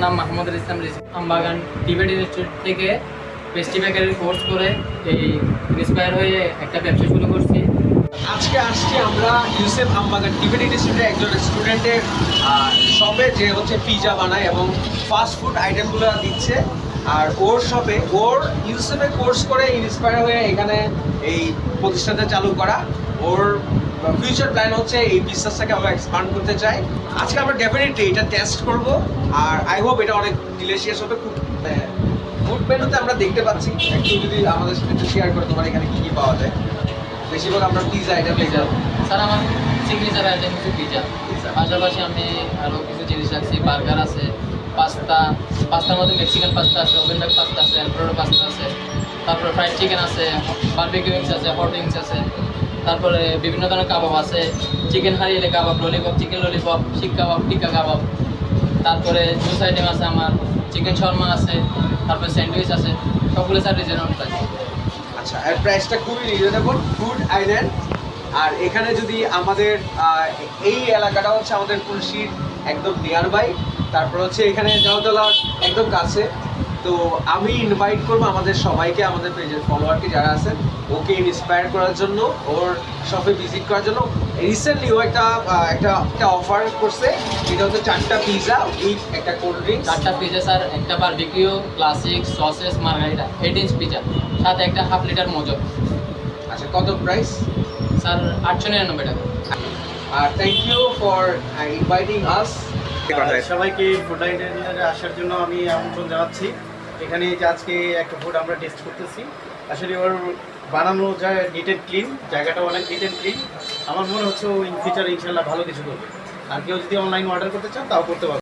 নাম মাহমুদুল ইসলাম রিজভী। আমবাগান Tibet institute থেকে pastry বেকারির কোর্স করে এই ইন্সপায়ার হয়ে একটা ব্যবসা শুরু করছি। আজকে আসছি আমরা ইউসেফ আমবাগান টিবেট ইনস্টিটিউটে একজন স্টুডেন্টের শপে, যে হচ্ছে পিজা বানায় এবং ফাস্ট ফুড আইটেমগুলো দিচ্ছে। আর ওর শপে ওর ইউসেফে কোর্স করে ইন্সপায়ার হয়ে এখানে এই প্রতিষ্ঠানটা চালু করা। ওর ফিউচার প্ল্যান হচ্ছে এই বিজনেসটাকে আমরা এক্সপান্ড করতে চাই। আজকে আমরা ডেফিনেটলি এটা টেস্ট করব, আর আই হোপ এটা অনেক ডিলিশিয়াস হবে। খুব ফুড মেনুতে আমরা দেখতে পাচ্ছি, একটু যদি আমাদের সাথে একটু শেয়ার করে তোমার এখানে কী কী পাওয়া যায়। বেশিরভাগ আমরা পিজা আইটেম পিজা স্যার, আমার সিগনেচার আইটেম হচ্ছে পিজা। পাশাপাশি আমি আরও কিছু জিনিস রাখছি। বার্গার আছে, পাস্তার মধ্যে মেক্সিকান পাস্তা আছে, ওভেনবেক পাস্তা আছে, অ্যালফ্রেডো পাস্তা আছে, তারপরে ফ্রাইড চিকেন আছে, বারবিকিউ উইংস আছে, হট উইংস আছে, তারপরে বিভিন্ন ধরনের কাবাব আছে, চিকেন হারিয়েলে কাবাব, ললিপপ, চিকেন ললিপপ, শিক কাবাব, টিক্কা কাবাব, তারপরে জুস আইটেম আছে, আমার চিকেন শর্মা আছে, তারপরে স্যান্ডউইচ আছে, সবগুলো স্যার রিজনেবল প্রাইস। আচ্ছা, আর প্রাইসটা খুবই রিজনেবল। Food island. আর এখানে যদি আমাদের এই এলাকাটা হচ্ছে আমাদের খুলশির একদম নিয়ার বাই, তারপর হচ্ছে এখানে জামতলার একদম কাছে। তো আমি ইনভাইট করবো আমাদের সবাইকে, আমাদের পেজের ফলোয়ারকে যারা আছেন, ওকে ইন্সপায়ার করার জন্য, ওর শপে ভিজিট করার জন্য। রিসেন্টলি ও একটা অফার করছে, যেটা হচ্ছে 4টা পিজা উইথ একটা কোল্ড ড্রিঙ্কস। 4টা পিজা স্যার, একটা barbecue, classic, sausage, margherita, 8 inch pizza, সাথে একটা হাফ লিটার মোজো। আচ্ছা, কত প্রাইস? স্যার 899 টাকা। আর thank you for inviting us. সবাইকে ফুড আইল্যান্ডে আসার জন্য আমি আমন্ত্রণ জানাচ্ছি। এখানে যে আজকে একটা ফুড আমরা টেস্ট করতেছি, আসলে ওর বানানো যায় নিট অ্যান্ড ক্লিন, জায়গাটা অনেক নিট অ্যান্ড ক্লিন। আমার মনে হচ্ছে ও ইন ফিউচার ইনশাল্লাহ ভালো কিছু করবে। আর কেউ যদি অনলাইন অর্ডার করতে চান তাও করতে পারবে।